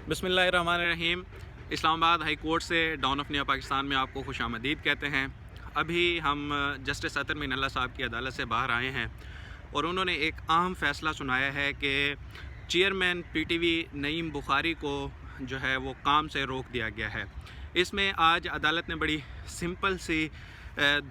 बिस्मिल्लाहिर्रहमानिर्रहीम। Islamabad high court से don of new Pakistan में आपको खुश आमदीद कहते हैं। अभी हम जस्टिस अतर मिनल्ला साहब की अदालत से बाहर आए हैं और उन्होंने एक अहम फ़ैसला सुनाया है कि चेयरमैन पीटीवी नईम बुखारी को जो है वो काम से रोक दिया गया है। इसमें आज अदालत ने बड़ी सिंपल सी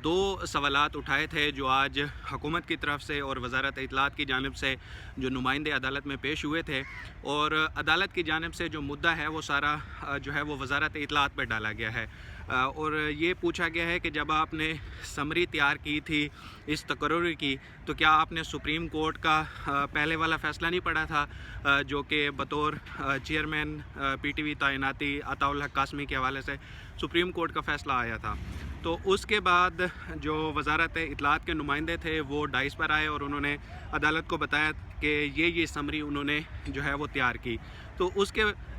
दो सवालात उठाए थे जो आज हुकूमत की तरफ से और वज़ारत इत्तलात की जानिब से जो नुमाइंदे अदालत में पेश हुए थे, और अदालत की जानिब से जो मुद्दा है वो सारा जो है वो वज़ारत इत्तलात पर डाला गया है। और ये पूछा गया है कि जब आपने समरी तैयार की थी इस तकर्रुर की, तो क्या आपने सुप्रीम कोर्ट का पहले वाला फ़ैसला नहीं पढ़ा था जो कि बतौर चेयरमैन पीटीवी तैनाती अताउल हक कासमी के हवाले से सुप्रीम कोर्ट का फ़ैसला आया था। तो उसके बाद जो वज़ारत इत्तलात के नुमाइंदे थे वो डाइस पर आए और उन्होंने अदालत को बताया कि ये समरी उन्होंने जो है वो तैयार की। तो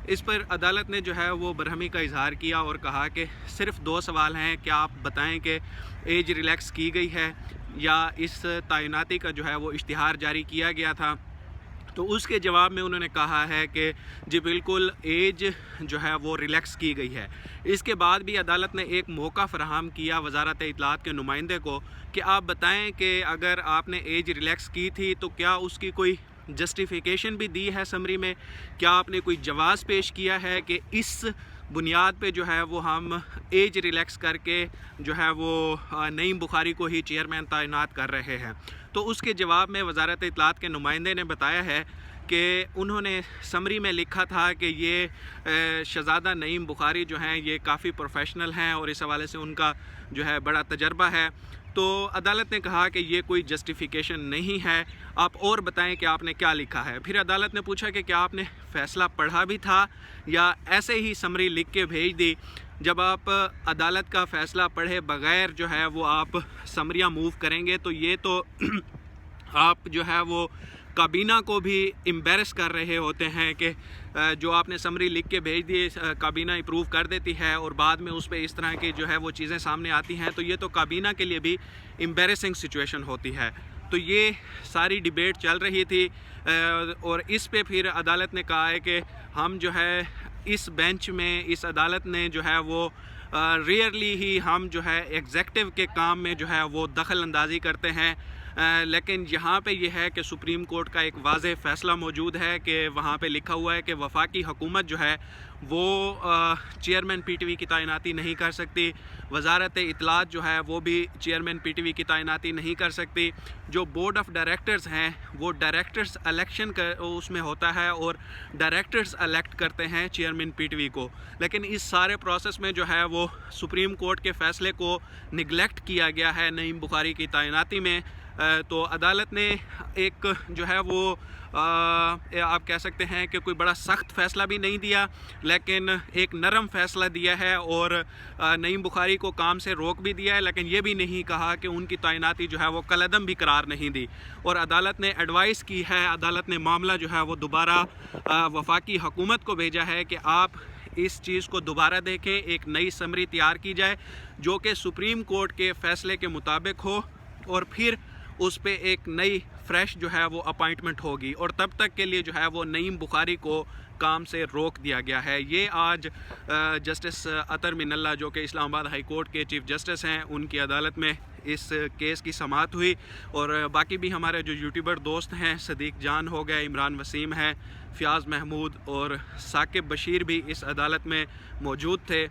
इस पर अदालत ने जो है वो बरहमी का इजहार किया और कहा कि सिर्फ़ दो सवाल हैं, क्या आप बताएं कि एज रिलैक्स की गई है या इस तैनाती का जो है वो इश्तिहार जारी किया गया था। तो उसके जवाब में उन्होंने कहा है कि जी बिल्कुल एज जो है वो रिलैक्स की गई है। इसके बाद भी अदालत ने एक मौका फ़राहम किया वज़ारत इत्तलात के नुमाइंदे को कि आप बताएं कि अगर आपने एज रिलैक्स की थी तो क्या उसकी कोई जस्टिफिकेशन भी दी है समरी में, क्या आपने कोई जवाज़ पेश किया है कि इस बुनियाद पे जो है वो हम एज रिलैक्स करके जो है वो नईम बुखारी को ही चेयरमैन तैनात कर रहे हैं। तो उसके जवाब में वज़ारत इत्तलात के नुमाइंदे ने बताया है कि उन्होंने समरी में लिखा था कि ये शहज़ादा नईम बुखारी जो हैं ये काफ़ी प्रोफेशनल हैं और इस हवाले से उनका जो है बड़ा तजर्बा है। तो अदालत ने कहा कि ये कोई जस्टिफिकेशन नहीं है, आप और बताएं कि आपने क्या लिखा है। फिर अदालत ने पूछा कि क्या आपने फ़ैसला पढ़ा भी था या ऐसे ही समरी लिख के भेज दी। जब आप अदालत का फ़ैसला पढ़े बग़ैर जो है वो आप समरियाँ मूव करेंगे तो ये तो आप जो है वो काबीना को भी एम्बेरस कर रहे होते हैं कि जो आपने समरी लिख के भेज दिए काबीना अप्रूव कर देती है और बाद में उस पर इस तरह की जो है वो चीज़ें सामने आती हैं, तो ये तो काबीना के लिए भी एम्बेरसिंग सिचुएशन होती है। तो ये सारी डिबेट चल रही थी और इस पे फिर अदालत ने कहा है कि हम जो है इस बेंच में, इस अदालत ने जो है वो रेयरली ही हम जो है एग्जेक्टिव के काम में जो है वो दखल अंदाज़ी करते हैं, लेकिन यहाँ पे ये है कि सुप्रीम कोर्ट का एक वाज़ेह फ़ैसला मौजूद है कि वहाँ पे लिखा हुआ है कि वफाकी हुकूमत जो है वो चेयरमैन पीटीवी की तैनाती नहीं कर सकती। वज़ारत इत्तलात जो है वो भी चेयरमैन पीटीवी की तैनाती नहीं कर सकती। जो बोर्ड ऑफ़ डायरेक्टर्स हैं वो डायरेक्टर्स इलेक्शन उसमें होता है और डायरेक्टर्स इलेक्ट करते हैं चेयरमैन पीटीवी को। लेकिन इस सारे प्रोसेस में जो है वो सुप्रीम कोर्ट के फ़ैसले को निगलेक्ट किया गया है नईम बुखारी की तैनाती में। तो अदालत ने एक जो है वो आप कह सकते हैं कि कोई बड़ा सख्त फ़ैसला भी नहीं दिया, लेकिन एक नरम फ़ैसला दिया है और नईम बुखारी को काम से रोक भी दिया है, लेकिन ये भी नहीं कहा कि उनकी तैनाती जो है वो कलअदम भी करार नहीं दी। और अदालत ने एडवाइस की है, अदालत ने मामला जो है वो दोबारा वफाकी हुकूमत को भेजा है कि आप इस चीज़ को दोबारा देखें, एक नई समरी तैयार की जाए जो कि सुप्रीम कोर्ट के फ़ैसले के मुताबिक हो और फिर उस पे एक नई फ्रेश जो है वो अपॉइंटमेंट होगी, और तब तक के लिए जो है वो नईम बुखारी को काम से रोक दिया गया है। ये आज जस्टिस अतर मिनल्ला जो कि इस्लामाबाद हाई कोर्ट के चीफ़ जस्टिस हैं उनकी अदालत में इस केस की समाअत हुई। और बाकी भी हमारे जो यूट्यूबर दोस्त हैं, सदीक जान हो गए, इमरान वसीम हैं, फ़याज़ महमूद और साकिब बशीर भी इस अदालत में मौजूद थे।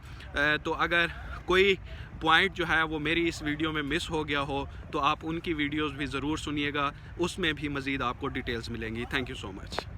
तो अगर कोई पॉइंट जो है वो मेरी इस वीडियो में मिस हो गया हो तो आप उनकी वीडियोस भी ज़रूर सुनिएगा, उसमें भी मज़ीद आपको डिटेल्स मिलेंगी। Thank you so much.